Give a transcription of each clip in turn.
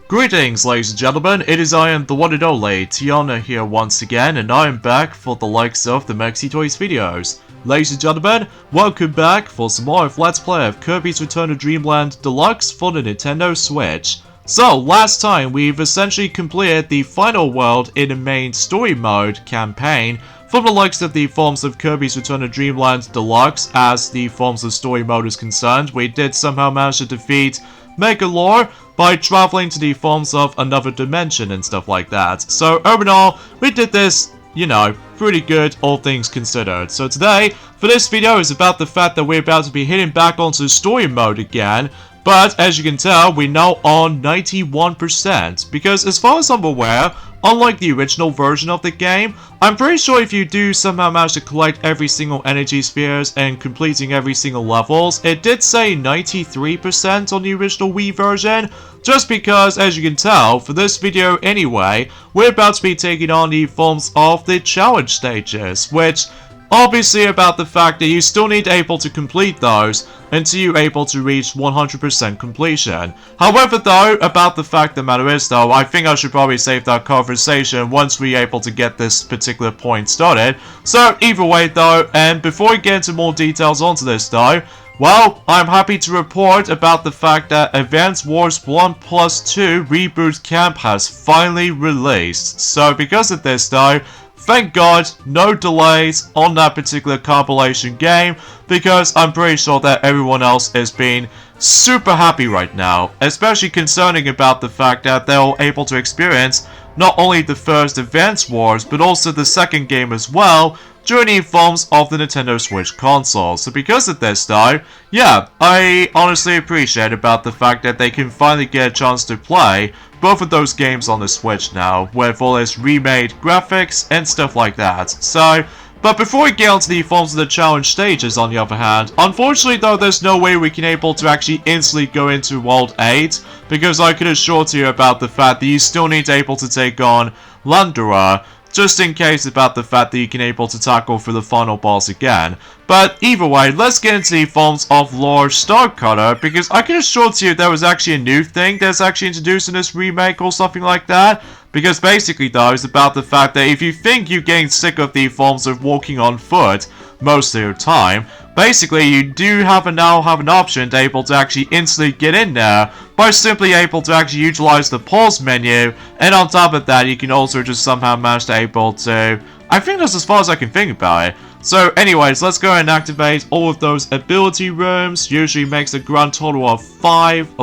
Greetings, ladies and gentlemen, it is I am the one and only Tiana here once again, and I am back for the likes of the Mexi Toys videos. Ladies and gentlemen, welcome back for some more of Let's Play of Kirby's Return to Dreamland Deluxe for the Nintendo Switch. So, last time we've essentially completed the final world in the main story mode campaign from the likes of the forms of Kirby's Return to Dreamland Deluxe. As the forms of story mode is concerned, we did somehow manage to defeat Mecha by traveling to the forms of another dimension and stuff like that. So, overall, we did this, you know, pretty good, all things considered. So today, for this video, is about the fact that we're about to be hitting back onto story mode again. But, as you can tell, we're now on 91%, because as far as I'm aware, unlike the original version of the game, I'm pretty sure if you do somehow manage to collect every single energy spheres and completing every single levels, it did say 93% on the original Wii version, just because, as you can tell, for this video anyway, we're about to be taking on the forms of the challenge stages, which obviously about the fact that you still need able to complete those until you're able to reach 100% completion. However though, about the fact the matter is though, I think I should probably save that conversation once we're able to get this particular point started. So either way though, and before we get into more details onto this though, well, I'm happy to report about the fact that Advance Wars 1+2 Reboot Camp has finally released. So because of this though, thank God, no delays on that particular compilation game, because I'm pretty sure that everyone else is being super happy right now, especially concerning about the fact that they're able to experience not only the first Advance Wars, but also the second game as well, during the forms of the Nintendo Switch console. So because of this though, yeah, I honestly appreciate about the fact that they can finally get a chance to play both of those games on the Switch now, with all its remade graphics and stuff like that. So, but before we get onto the forms of the challenge stages on the other hand, unfortunately though there's no way we can able to actually instantly go into World 8, because I can assure you about the fact that you still need to able to take on Landora, just in case about the fact that you can able to tackle for the final boss again. But either way, let's get into the forms of Lord Starcutter, because I can assure you there was actually a new thing that's actually introduced in this remake or something like that. Because basically though, it's about the fact that if you think you're getting sick of the forms of walking on foot most of your time, basically you do now have an option to able to actually instantly get in there by simply able to actually utilize the pause menu, and on top of that you can also just somehow manage to able to, I think that's as far as I can think about it. So anyways, let's go and activate all of those ability rooms. Usually makes a grand total of 5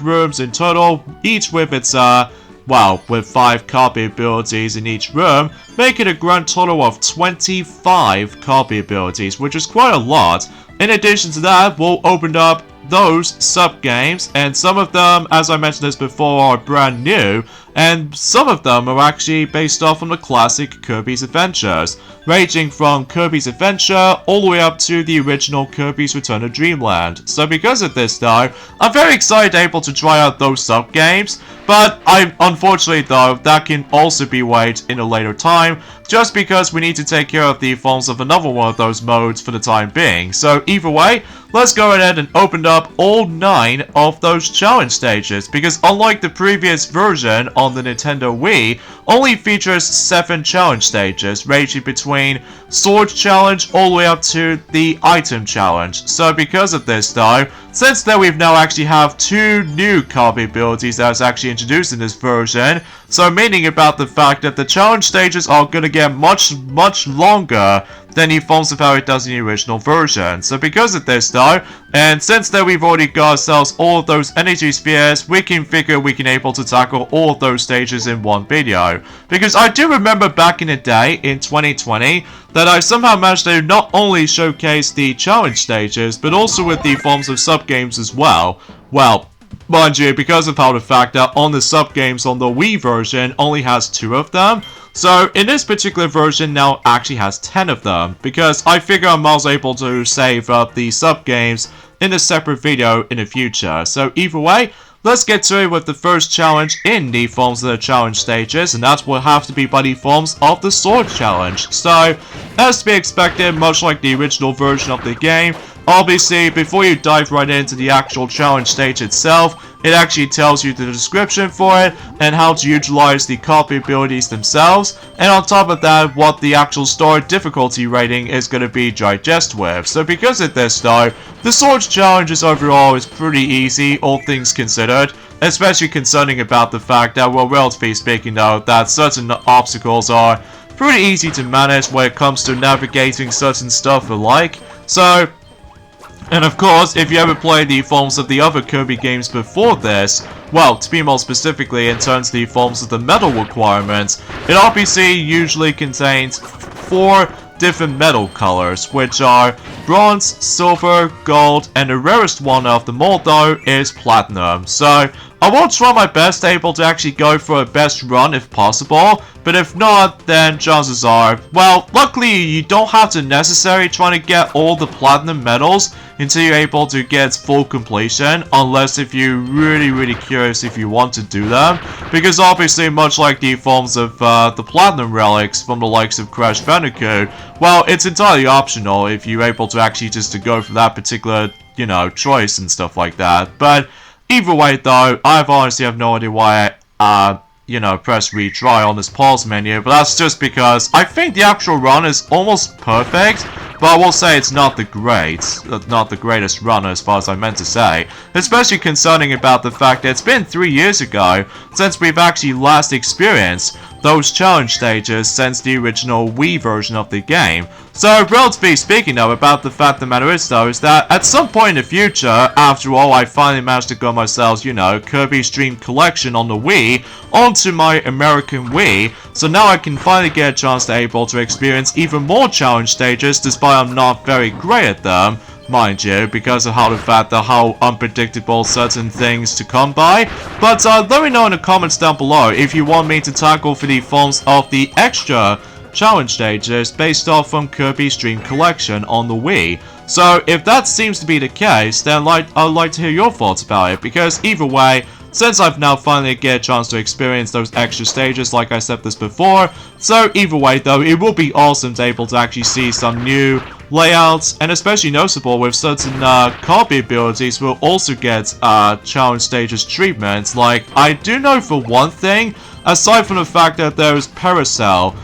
rooms in total, each with its with 5 copy abilities in each room, making a grand total of 25 copy abilities, which is quite a lot. In addition to that, we'll open up those sub-games, and some of them, as I mentioned this before, are brand new, and some of them are actually based off on the classic Kirby's Adventures, ranging from Kirby's Adventure all the way up to the original Kirby's Return to Dreamland. So because of this though, I'm very excited able to try out those sub-games, but unfortunately though, that can also be waited in a later time, just because we need to take care of the forms of another one of those modes for the time being. So either way, let's go ahead and open up all 9 of those challenge stages, because unlike the previous version on the Nintendo Wii, only features 7 challenge stages, ranging between Sword Challenge all the way up to the Item Challenge. So because of this though, since then we've now actually have 2 new copy abilities that was actually introduced in this version, so meaning about the fact that the challenge stages are gonna get much longer than the forms of how it does in the original version. So because of this though, and since that we've already got ourselves all of those energy spheres, we can figure we can able to tackle all of those stages in one video. Because I do remember back in the day, in 2020, that I somehow managed to not only showcase the challenge stages, but also with the forms of sub-games as well. Well, mind you, because of how the fact that on the sub-games on the Wii version only has 2 of them, so in this particular version now actually has 10 of them, because I figure I'm also able to save up the sub-games in a separate video in the future. So either way, let's get to it with the first challenge in the forms of the challenge stages, and that will have to be by the forms of the Sword Challenge. So, as to be expected, much like the original version of the game, obviously, before you dive right into the actual challenge stage itself, it actually tells you the description for it and how to utilize the copy abilities themselves, and on top of that, what the actual story difficulty rating is going to be digest with. So because of this though, the Swords challenges overall is pretty easy, all things considered, especially concerning about the fact that, well, relatively speaking though, that certain obstacles are pretty easy to manage when it comes to navigating certain stuff alike. So, and of course, if you ever played the forms of the other Kirby games before this, well, to be more specifically in terms of the forms of the metal requirements, it obviously usually contains 4 different metal colors, which are bronze, silver, gold, and the rarest one of them all though is platinum. So I will try my best able to actually go for a best run if possible, but if not, then chances are, well, luckily you don't have to necessarily try to get all the platinum medals until you're able to get full completion, unless if you're really curious if you want to do them, because obviously much like the forms of the platinum relics from the likes of Crash Bandicoot, well, it's entirely optional if you're able to actually just to go for that particular, you know, choice and stuff like that. But either way though, I honestly have no idea why I, you know, press retry on this pause menu, but that's just because I think the actual run is almost perfect, but I will say it's not the greatest run as far as I meant to say, especially concerning about the fact that it's been 3 years ago since we've actually last experienced those challenge stages since the original Wii version of the game. So, relatively speaking though, about the fact of the matter is though, is that at some point in the future, after all, I finally managed to get myself, you know, Kirby's Dream Collection on the Wii onto my American Wii, so now I can finally get a chance to able to experience even more challenge stages, despite I'm not very great at them, mind you, because of how the fact that how unpredictable certain things to come by. But let me know in the comments down below if you want me to tackle for the forms of the extra challenge stages based off from Kirby's Dream Collection on the Wii. So if that seems to be the case, then I'd like to hear your thoughts about it, because either way, since I've now finally get a chance to experience those extra stages like I said this before, so either way though, it will be awesome to able to actually see some new layouts, and especially noticeable with certain copy abilities will also get challenge stages treatments. Like, I do know for one thing, aside from the fact that there's Paracel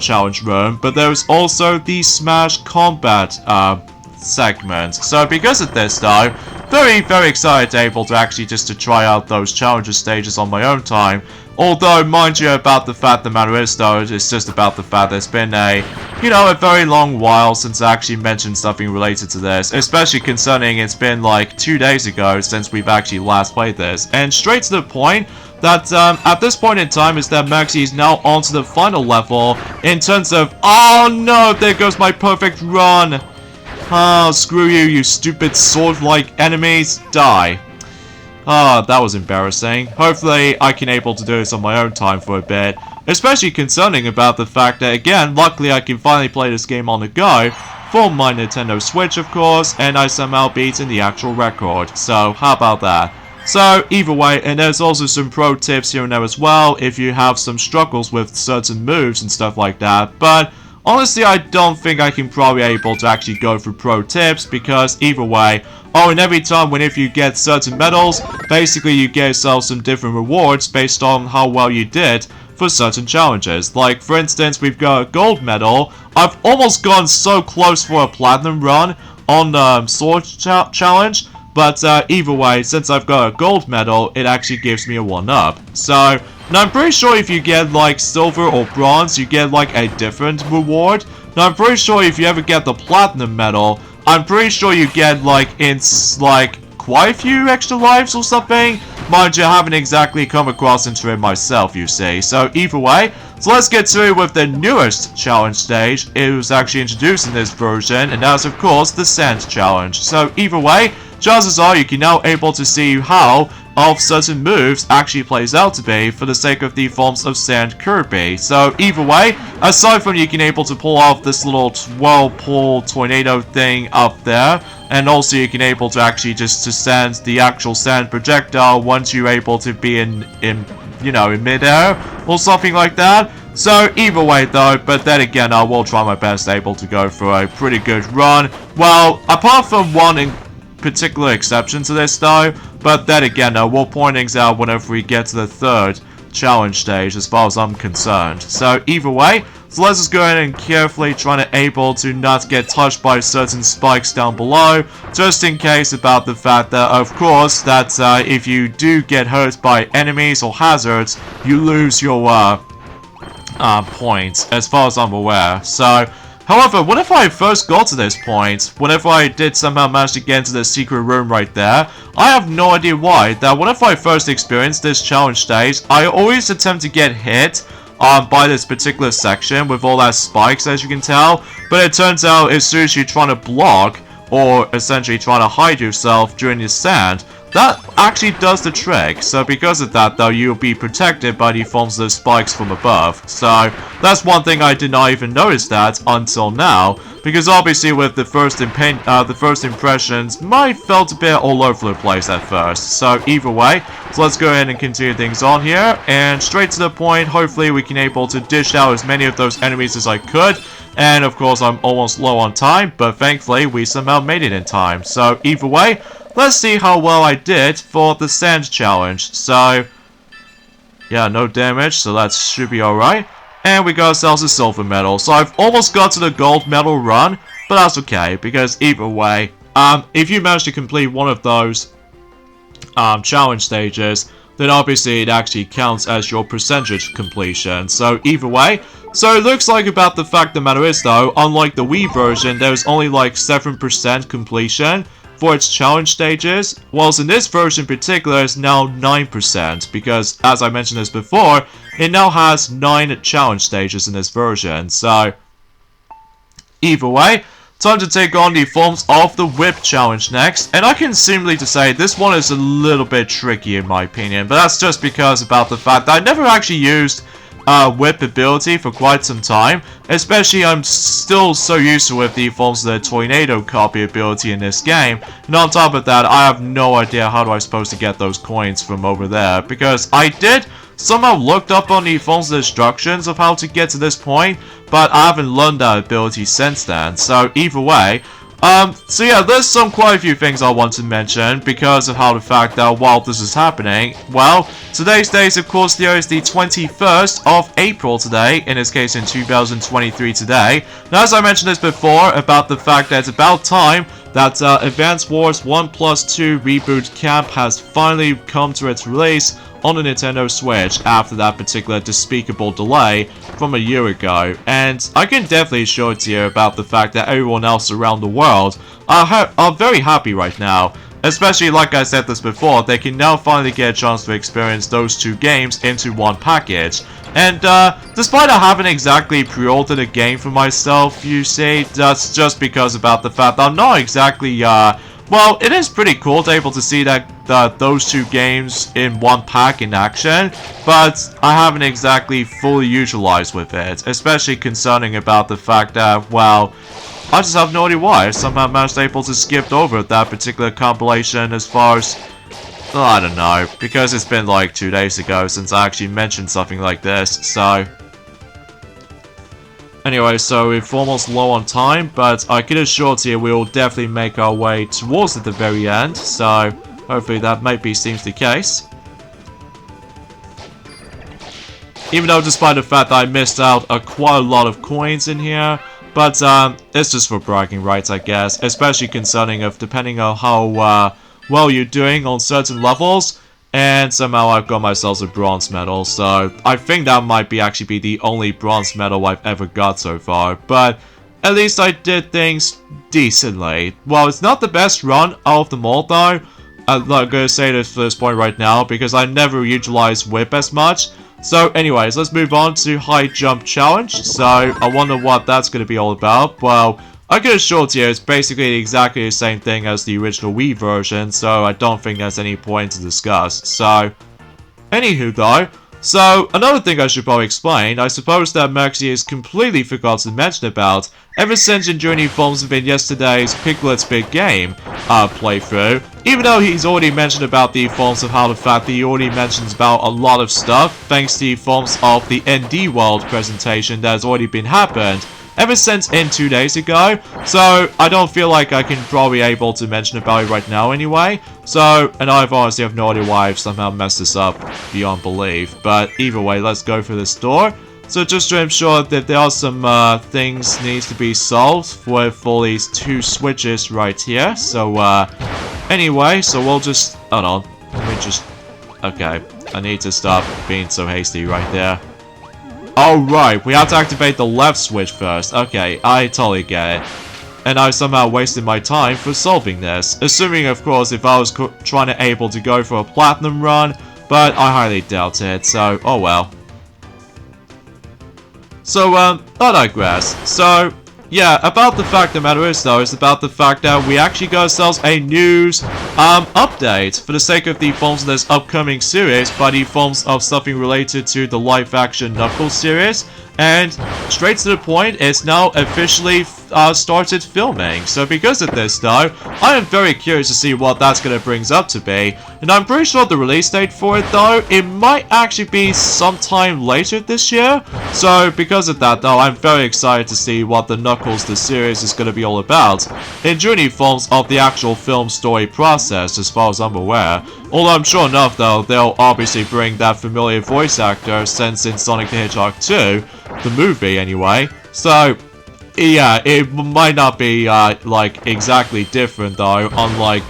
challenge room, but there's also the Smash Combat segment. So because of this though, very excited to able to actually just to try out those challenger stages on my own time. Although, mind you, about the fact the matter is though, it's just about the fact that it's been a, you know, a very long while since I actually mentioned something related to this, especially concerning it's been like 2 days ago since we've actually last played this. And straight to the point, that at this point in time is that Maxi is now on to the final level in terms of, oh no, there goes my perfect run. Oh, screw you, you stupid sword-like enemies. Die. Ah, that was embarrassing. Hopefully, I can able to do this on my own time for a bit. Especially concerning about the fact that, again, luckily I can finally play this game on the go. For my Nintendo Switch, of course, and I somehow beaten the actual record. So, how about that? So, either way, and there's also some pro tips here and there as well, if you have some struggles with certain moves and stuff like that. But honestly, I don't think I can probably able to actually go through pro tips, because either way, oh, and every time whenever you get certain medals, basically you get yourself some different rewards based on how well you did for certain challenges. Like, for instance, we've got a gold medal. I've almost gone so close for a platinum run on the sword challenge, but either way, since I've got a gold medal, it actually gives me a 1-up. So, now I'm pretty sure if you get like silver or bronze, you get like a different reward. Now I'm pretty sure if you ever get the platinum medal, I'm pretty sure you get like quite a few extra lives or something. Mind you, I haven't exactly come across into it myself, you see. So either way, so let's get to it with the newest challenge stage. It was actually introduced in this version, and that's of course the Sand Challenge. So either way, chances are you can now able to see how of certain moves actually plays out to be for the sake of the forms of Sand Kirby. So either way, aside from you can able to pull off this little whirlpool tornado thing up there, and also you can able to actually just to send the actual sand projectile once you're able to be in midair or something like that. So either way though, but then again, I will try my best able to go for a pretty good run. Well, apart from one particular exception to this though, But then again, we'll point things out whenever we get to the third challenge stage as far as I'm concerned. So either way, so let's just go ahead and carefully try to able to not get touched by certain spikes down below, just in case about the fact that, of course, that if you do get hurt by enemies or hazards, you lose your points, as far as I'm aware. So, however, whenever I first got to this point, whenever I did somehow manage to get into the secret room right there, I have no idea why, that whenever I first experienced this challenge stage, I always attempt to get hit by this particular section with all that spikes, as you can tell, but it turns out as soon as you're trying to block, or essentially trying to hide yourself during the sand, that actually does the trick. So because of that, though, you'll be protected by the forms of spikes from above. So that's one thing I did not even notice that until now, because obviously with the first impressions, my felt a bit all over the place at first. So either way, so let's go ahead and continue things on here, and straight to the point. Hopefully we can able to dish out as many of those enemies as I could. And of course I'm almost low on time, but thankfully we somehow made it in time. So either way, let's see how well I did for the sand challenge. So yeah, no damage, so that should be alright. And we got ourselves a silver medal. So I've almost got to the gold medal run, but that's okay, because either way, if you manage to complete one of those challenge stages, then obviously it actually counts as your percentage completion. So either way, so it looks like about the fact the matter is though, unlike the Wii version, there's only like 7% completion for its challenge stages, whilst in this version in particular it's now 9%, because as I mentioned this before, it now has 9 challenge stages in this version. So either way, time to take on the forms of the whip challenge next, and I can simply to say this one is a little bit tricky in my opinion, but that's just because about the fact that I never actually used whip ability for quite some time, especially I'm still so used to with the forms of the tornado copy ability in this game, and on top of that I have no idea how do I supposed to get those coins from over there, because I did somehow looked up on the forms of instructions of how to get to this point, but I haven't learned that ability since then. So either way, so yeah, there's quite a few things I want to mention because of how the fact that while this is happening, well, today's date, of course, there is the 21st of April today, in this case in 2023 today. Now, as I mentioned this before, about the fact that it's about time that Advance Wars 1+2 Reboot Camp has finally come to its release on the Nintendo Switch after that particular despicable delay from a year ago. And I can definitely assure to you about the fact that everyone else around the world are very happy right now. Especially, like I said this before, they can now finally get a chance to experience those two games into one package. And despite I haven't exactly pre-ordered a game for myself, you see, that's just because about the fact that I'm not exactly, well, it is pretty cool to be able to see that those two games in one pack in action, but I haven't exactly fully utilized with it, especially concerning about the fact that, well, I just have no idea why I somehow managed to able to skip over that particular compilation as far as, well, I don't know, because it's been like 2 days ago since I actually mentioned something like this, so anyway, so we're almost low on time, but I can assure you we will definitely make our way towards at the very end, so hopefully that maybe seems the case. Even though despite the fact that I missed out quite a lot of coins in here, but it's just for bragging rights, I guess, especially concerning of depending on how well you're doing on certain levels. And somehow I've got myself a bronze medal, so I think that might actually be the only bronze medal I've ever got so far. But at least I did things decently. Well, it's not the best run out of them all though. I'm not going to say this for this point right now because I never utilized whip as much. So anyways, let's move on to high jump challenge. So I wonder what that's going to be all about. Well, I can assure you it's basically exactly the same thing as the original Wii version, so I don't think there's any point to discuss. So, anywho though, so another thing I should probably explain, I suppose that Mecha is completely forgot to mention about, ever since enjoying the forms within yesterday's Piglet's Big Game playthrough, even though he's already mentioned about the forms of how the fact that he already mentions about a lot of stuff, thanks to the forms of the ND World presentation that has already been happened. ever since in 2 days ago, so I don't feel like I can probably able to mention about it right now anyway. So, and I honestly have no idea why I've somehow messed this up beyond belief, but either way, let's go for this door. So just to ensure that there are some things needs to be solved with all these 2 switches right here. So anyway, so we'll just, hold on, let me just, okay, I need to stop being so hasty right there. Oh right, we have to activate the left switch first. Okay, I totally get it. And I somehow wasted my time for solving this. Assuming, of course, if I was trying to able to go for a platinum run, but I highly doubt it, so oh well. So, I digress. So, yeah, about the fact the matter is, though, is about the fact that we actually got ourselves a news, update for the sake of the films of this upcoming series by the films of something related to the live-action Knuckles series. And straight to the point, it's now officially started filming. So because of this though, I am very curious to see what that's going to bring up to be. And I'm pretty sure the release date for it though, it might actually be sometime later this year. So because of that though, I'm very excited to see what the Knuckles the series is going to be all about. In Juni forms of the actual film story process as far as I'm aware. Although I'm sure enough though, they'll obviously bring that familiar voice actor since in Sonic the Hedgehog 2. The movie anyway, so yeah, it might not be like exactly different though, unlike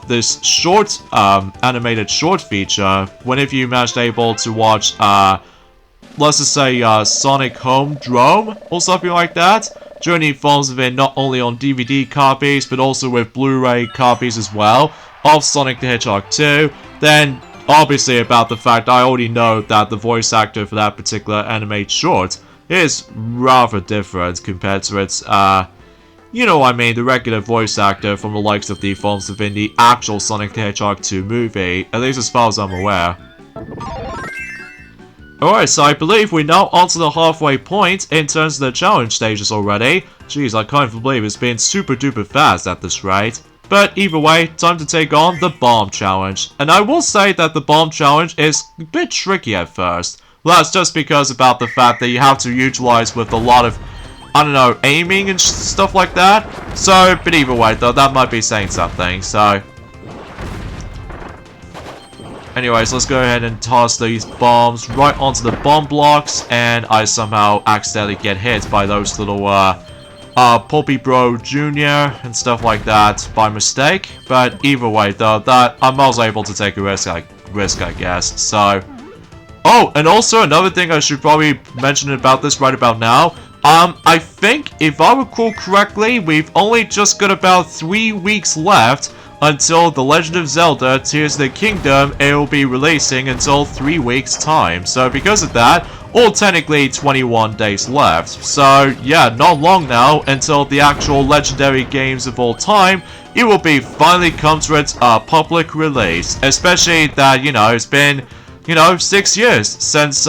this short animated short feature. Whenever you managed able to watch let's just say Sonic Home Drome or something like that, Journey forms of it not only on DVD copies but also with Blu-ray copies as well of Sonic the Hedgehog 2, then obviously about the fact I already know that the voice actor for that particular animated short is rather different compared to its, you know what I mean, the regular voice actor from the likes of the films within the actual Sonic the Hedgehog 2 movie, at least as far as I'm aware. Alright, so I believe we're now onto the halfway point in terms of the challenge stages already. Jeez, I can't even believe it's been super duper fast at this rate. But either way, time to take on the Bomb Challenge. And I will say that the Bomb Challenge is a bit tricky at first. Well, that's just because about the fact that you have to utilize with a lot of, I don't know, aiming and stuff like that. So, but either way though, that might be saying something, so. Anyways, let's go ahead and toss these bombs right onto the bomb blocks. And I somehow accidentally get hit by those little, Pulpy Bro Jr. and stuff like that by mistake, but either way though, that I was able to take a risk I guess. So, oh, and also another thing I should probably mention about this right about now. I think if I recall correctly, we've only just got about 3 weeks left until The Legend of Zelda Tears of the Kingdom. It will be releasing until 3 weeks time. So because of that, or technically 21 days left. So yeah, not long now until the actual legendary games of all time, it will be finally come to its public release. Especially that, you know, it's been, you know, 6 years since,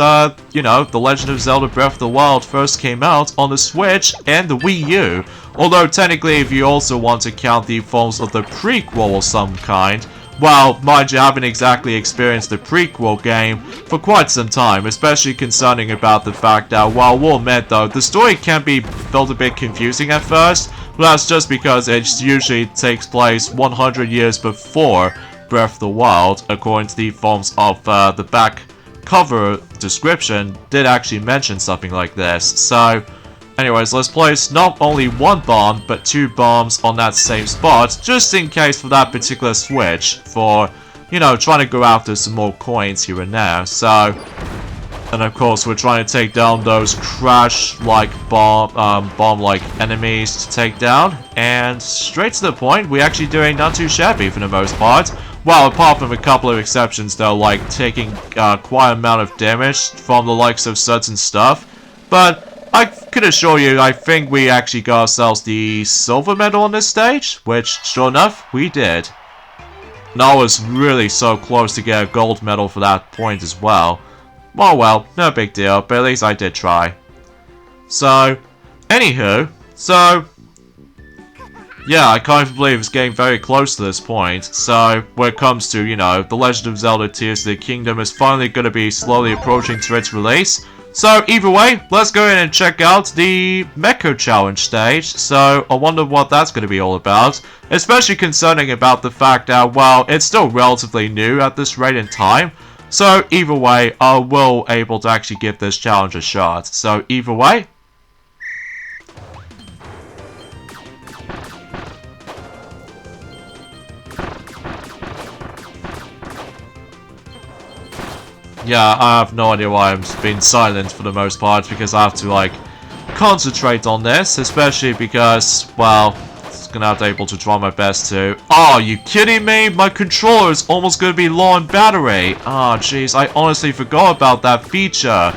you know, The Legend of Zelda Breath of the Wild first came out on the Switch and the Wii U. Although technically if you also want to count the forms of the prequel of some kind, well, mind you, I haven't exactly experienced the prequel game for quite some time, especially concerning about the fact that, while we'll admit though, the story can be felt a bit confusing at first, but that's just because it usually takes place 100 years before Breath of the Wild, according to the forms of the back cover description did actually mention something like this. So, anyways, let's place not only 1 bomb, but 2 bombs on that same spot, just in case for that particular switch, for, you know, trying to go after some more coins here and there. So, and of course, we're trying to take down those crash-like bomb-like enemies to take down. And straight to the point, we're actually doing not too shabby for the most part. Well, apart from a couple of exceptions though, like taking quite an amount of damage from the likes of certain stuff. But I could assure you, I think we actually got ourselves the silver medal on this stage, which, sure enough, we did. And I was really so close to get a gold medal for that point as well. Oh well, no big deal, but at least I did try. So, anywho, so, yeah, I can't even believe it's getting very close to this point. So, when it comes to, you know, The Legend of Zelda Tears of the Kingdom is finally going to be slowly approaching to its release. So either way, let's go in and check out the Mecha Challenge stage. So I wonder what that's going to be all about. Especially concerning about the fact that, well, it's still relatively new at this rate in time. So either way, I will able to actually give this challenge a shot. So either way. Yeah, I have no idea why I'm being silent for the most part, because I have to, like, concentrate on this, especially because, well, it's gonna have to able to try my best to... Oh, are you kidding me? My controller is almost gonna be low on battery. Oh, jeez, I honestly forgot about that feature.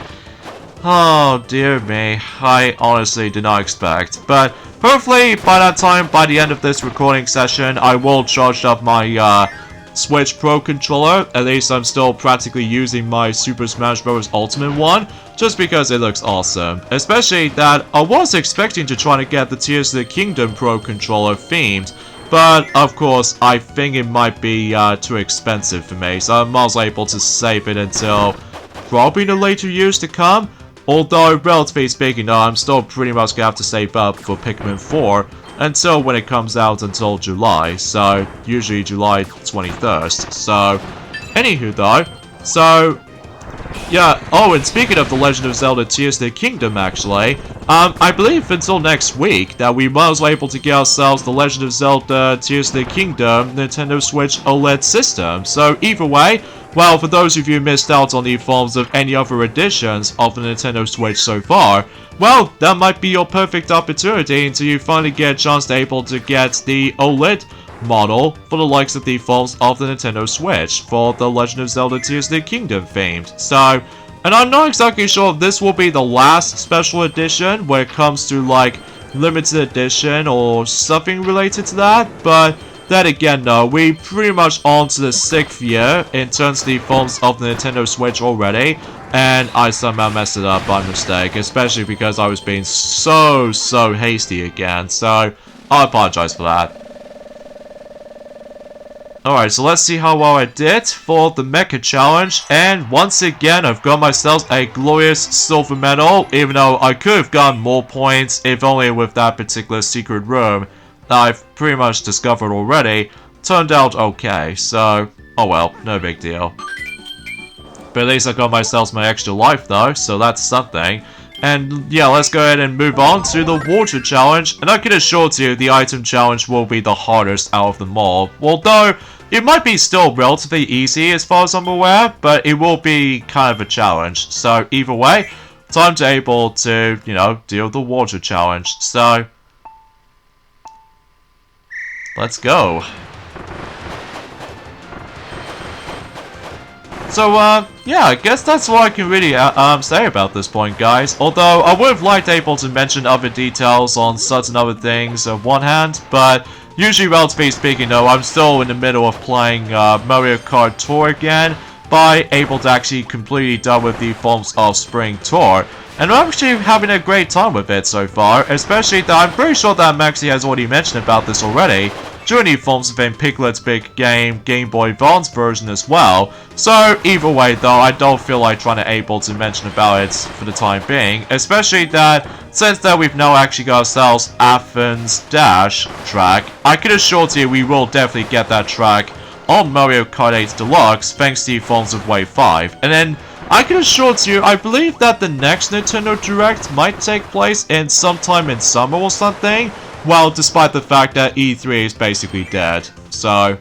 Oh, dear me. I honestly did not expect. But hopefully, by that time, by the end of this recording session, I will charge up my, Switch Pro controller. At least I'm still practically using my Super Smash Bros. Ultimate one, just because it looks awesome. Especially that I was expecting to try to get the Tears of the Kingdom Pro controller themed, but of course I think it might be too expensive for me, so I'm also able to save it until probably the later years to come. Although, relatively speaking, I'm still pretty much gonna have to save up for Pikmin 4 until when it comes out until July, so usually July 21st. So, anywho though, so yeah. Oh, and speaking of The Legend of Zelda Tears of the Kingdom, actually, I believe until next week that we might as well able to get ourselves The Legend of Zelda Tears of the Kingdom Nintendo Switch OLED system. So either way, well, for those of you who missed out on the forms of any other editions of the Nintendo Switch so far, well, that might be your perfect opportunity until you finally get a chance to able to get the OLED model for the likes of the forms of the Nintendo Switch for the Legend of Zelda Tears of the Kingdom themed. So, and I'm not exactly sure if this will be the last special edition when it comes to like limited edition or something related to that, but then again, no, we pretty much on to the 6th year in terms of the forms of the Nintendo Switch already, and I somehow messed it up by mistake, especially because I was being so hasty again, so I apologize for that. Alright, so let's see how well I did for the Mecha Challenge, and once again I've got myself a glorious silver medal, even though I could have gotten more points if only with that particular secret room that I've pretty much discovered already turned out okay, so oh well, no big deal. But at least I got myself my extra life though, so that's something. And yeah, let's go ahead and move on to the water challenge, and I can assure you the item challenge will be the hardest out of them all. Although, it might be still relatively easy as far as I'm aware, but it will be kind of a challenge. So either way, time to able to, you know, deal with the water challenge. So, let's go. So, yeah, I guess that's what I can really say about this point, guys. Although, I would have liked able to mention other details on certain other things on one hand, but usually, relatively speaking, though, I'm still in the middle of playing Mario Kart Tour again, by able to actually completely done with the forms of Spring Tour. And I'm actually having a great time with it so far, especially that I'm pretty sure that Maxi has already mentioned about this already, during the forms of in Piglet's Big Game Boy Advance version as well. So either way though, I don't feel like trying to able to mention about it for the time being, especially that since that we've now actually got ourselves Athens Dash track, I can assure you we will definitely get that track on Mario Kart 8 Deluxe thanks to the forms of Wave 5. And then I can assure you, I believe that the next Nintendo Direct might take place in sometime in summer or something. Well, despite the fact that E3 is basically dead, so...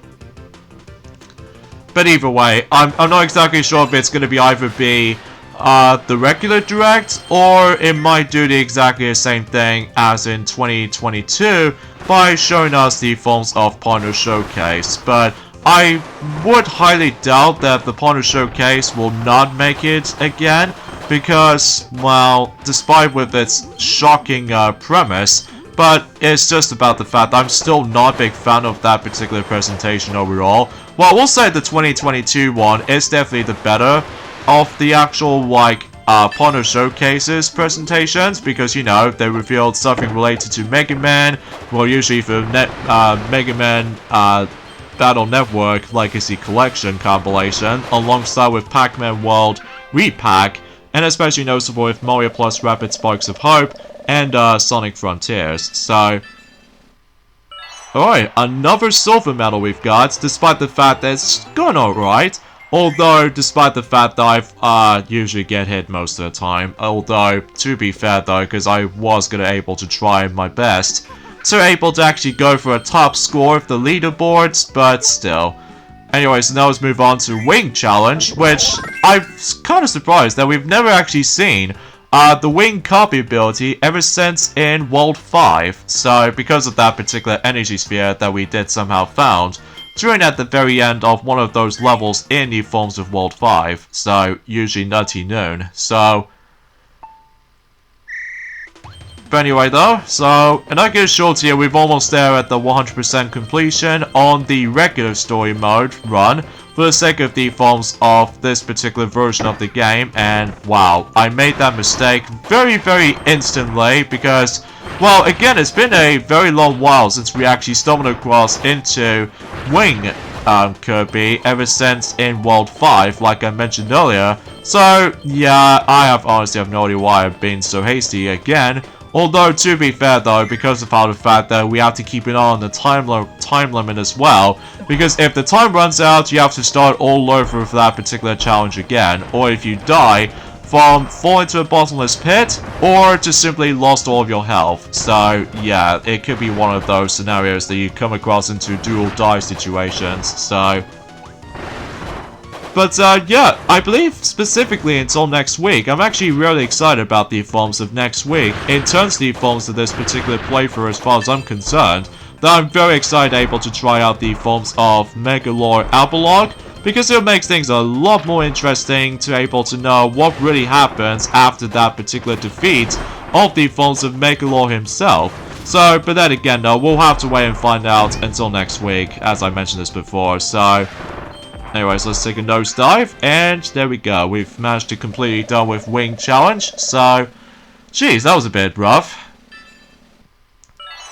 But either way, I'm not exactly sure if it's going to be either be the regular Direct, or it might do exactly the same thing as in 2022 by showing us the forms of Partner Showcase. But I would highly doubt that the Partner Showcase will not make it again, because, well, despite with its shocking premise, but it's just about the fact I'm still not a big fan of that particular presentation overall. Well, we'll say the 2022 one is definitely the better of the actual, like, Partner Showcases presentations, because, you know, they revealed something related to Mega Man, well, usually for Mega Man Battle Network Legacy Collection compilation, alongside with Pac-Man World Repack, and especially noticeable with Mario Plus Rapid Sparks of Hope and Sonic Frontiers. So, alright, another silver medal we've got, despite the fact that it's going alright. Although, despite the fact that I usually get hit most of the time. Although, to be fair though, because I was able to try my best to actually go for a top score of the leaderboards, but still. Anyways, now let's move on to Wing Challenge, which I'm kind of surprised that we've never actually seen the Wing copy ability ever since in World 5. So, because of that particular energy sphere that we did somehow found during at the very end of one of those levels in the forms of World 5. So, usually Nutty Noon. So, but anyway though, so, and I get short here, we've almost there at the 100% completion on the regular story mode run, for the sake of the forms of this particular version of the game, and wow, I made that mistake very, very instantly, because, well, again, it's been a very long while since we actually stumbled across into Wing Kirby ever since in World 5, like I mentioned earlier, so, yeah, I honestly have no idea why I've been so hasty again. Although, to be fair though, because of the fact that we have to keep an eye on the time limit as well, because if the time runs out, you have to start all over for that particular challenge again, or if you die, from falling into a bottomless pit, or just simply lost all of your health. So, yeah, it could be one of those scenarios that you come across into do or die situations, so. But, yeah, I believe specifically until next week, I'm actually really excited about the forms of next week. In terms of the forms of this particular playthrough as far as I'm concerned, that I'm very excited able to try out the forms of Megalore Abalog, because it makes things a lot more interesting to able to know what really happens after that particular defeat of the forms of Megalore himself. So, but then again though, we'll have to wait and find out until next week, as I mentioned this before, so. Anyways, let's take a nosedive, and there we go. We've managed to completely done with Wing Challenge, so. Jeez, that was a bit rough.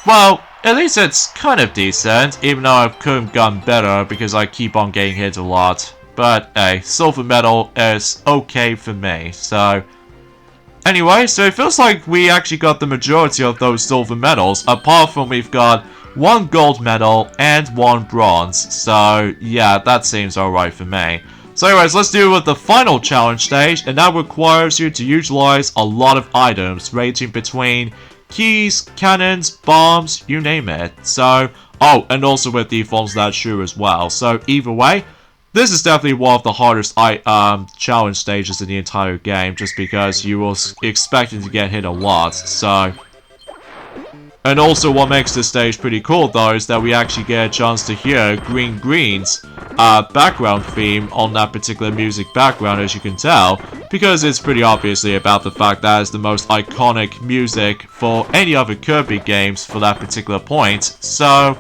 Well, at least it's kind of decent, even though I could have gotten better because I keep on getting hit a lot. But, hey, silver medal is okay for me, so. Anyway, so it feels like we actually got the majority of those silver medals, apart from we've got 1 gold medal and 1 bronze. So, yeah, that seems alright for me. So anyways, let's deal with the final challenge stage, and that requires you to utilize a lot of items, ranging between keys, cannons, bombs, you name it. So, oh, and also with the forms of that shoe as well. So, either way, this is definitely one of the hardest challenge stages in the entire game, just because you will expecting to get hit a lot, so. And also what makes this stage pretty cool though is that we actually get a chance to hear Green Green's background theme on that particular music background, as you can tell, because it's pretty obviously about the fact that it's the most iconic music for any other Kirby games for that particular point, so.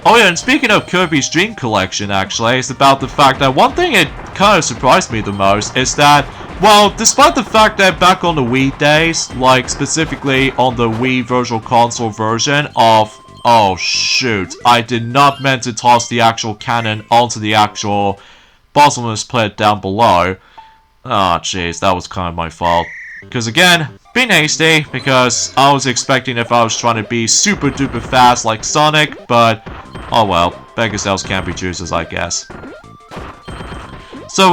Oh yeah, and speaking of Kirby's Dream Collection actually, it's about the fact that one thing it kind of surprised me the most is that, well, despite the fact that back on the Wii days, like specifically on the Wii Virtual Console version of, oh shoot, I did not meant to toss the actual cannon onto the actual bottomless pit down below. Oh jeez, that was kind of my fault. Because again, being hasty, because I was expecting if I was trying to be super duper fast like Sonic, but oh well, beggars else can't be choosers, I guess. So,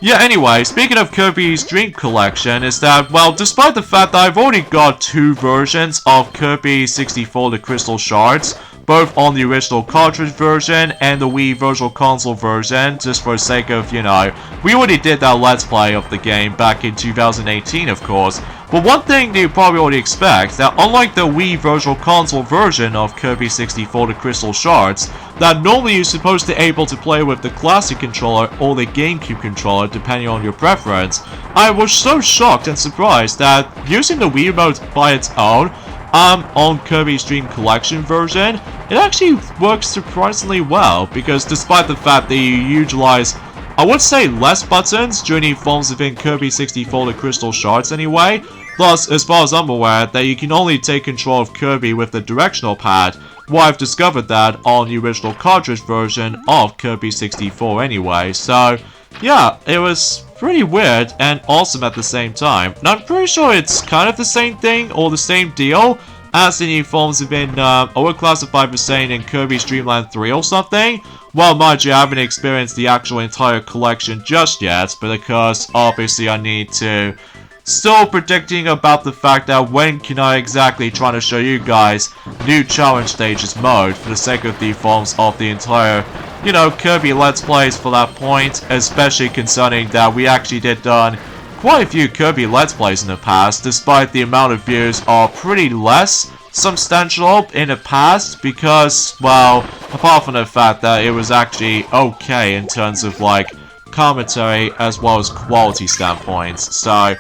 yeah, anyway, speaking of Kirby's Dream Collection, is that, well, despite the fact that I've already got 2 versions of Kirby 64 The Crystal Shards, both on the original cartridge version and the Wii Virtual Console version, just for the sake of, you know, we already did that Let's Play of the game back in 2018, of course. But one thing that you probably already expect, that unlike the Wii Virtual Console version of Kirby 64 The Crystal Shards, that normally you're supposed to be able to play with the classic controller or the GameCube controller, depending on your preference, I was so shocked and surprised that using the Wii Remote by its own, on Kirby's Dream Collection version, it actually works surprisingly well, because despite the fact that you utilize, I would say, less buttons during the forms within Kirby 64 The Crystal Shards anyway, plus, as far as I'm aware, that you can only take control of Kirby with the directional pad, well, I've discovered that on the original cartridge version of Kirby 64 anyway, so, yeah, it was pretty weird and awesome at the same time. And I'm pretty sure it's kind of the same thing or the same deal as the new forms have been overclassified for saying in Kirby's Dream Land 3 or something. Well, mind you, I haven't experienced the actual entire collection just yet, but because obviously I need to still predicting about the fact that when can I exactly try to show you guys new challenge stages mode for the sake of the forms of the entire, you know, Kirby Let's Plays for that point, especially concerning that we actually did done quite a few Kirby Let's Plays in the past, despite the amount of views are pretty less substantial in the past because, well, apart from the fact that it was actually okay in terms of, like, commentary as well as quality standpoints, so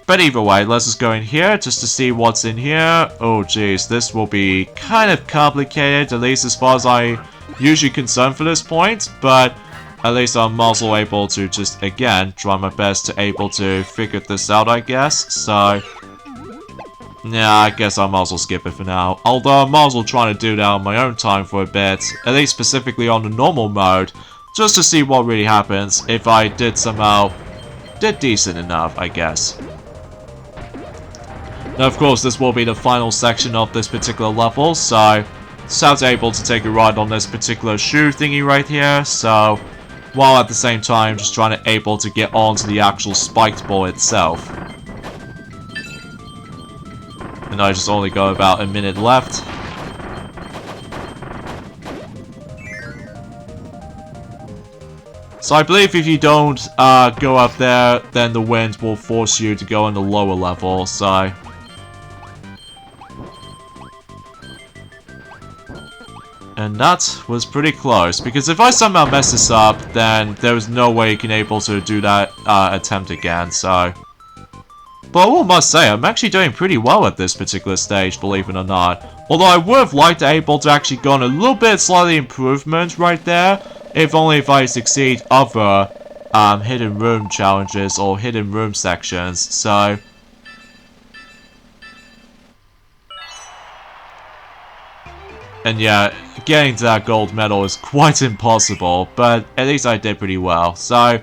but either way, let's just go in here just to see what's in here. Oh jeez, this will be kind of complicated, at least as far as I usually concerned for this point, but at least I'm also able to just, again, try my best to able to figure this out, I guess, so yeah, I guess I might as well skip it for now. Although I might as well try to do that on my own time for a bit, at least specifically on the normal mode, just to see what really happens if I did somehow did decent enough, I guess. Now, of course, this will be the final section of this particular level, so sounds able to take a ride on this particular shoe thingy right here, so while at the same time just trying to able to get onto the actual spiked ball itself. And I just only got about a minute left. So I believe if you don't go up there, then the wind will force you to go on the lower level, so and that was pretty close, because if I somehow mess this up, then there was no way you can able to do that attempt again, so. But I will must say, I'm actually doing pretty well at this particular stage, believe it or not. Although I would have liked to able to actually go on a little bit slightly improvement right there, if only if I succeed other hidden room challenges or hidden room sections, so. And yeah, getting to that gold medal is quite impossible, but at least I did pretty well. So,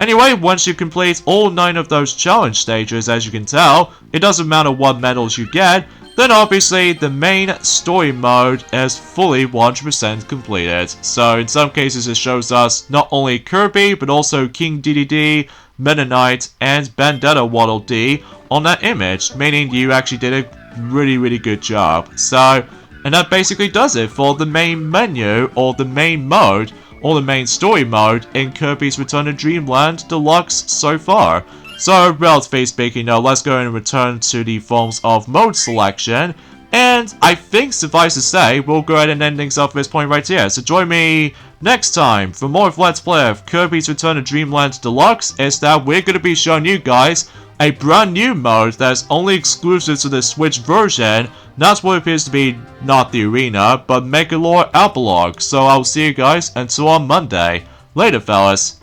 anyway, once you complete all 9 of those challenge stages, as you can tell, it doesn't matter what medals you get, then obviously the main story mode is fully 100% completed. So, in some cases it shows us not only Kirby, but also King Dedede, Meta Knight, and Bandetta Waddle Dee on that image, meaning you actually did a really good job. So, and that basically does it for the main menu, or the main mode, or the main story mode in Kirby's Return to Dreamland Deluxe so far. So, relatively speaking, now let's go and return to the forms of mode selection. And I think, suffice to say, we'll go ahead and end things off at this point right here. So join me next time for more of Let's Play of Kirby's Return to Dreamland Deluxe, is that we're going to be showing you guys a brand new mode that's only exclusive to the Switch version. That's what appears to be not the arena, but Mecha Lore Epilogue. So I'll see you guys until on Monday. Later, fellas.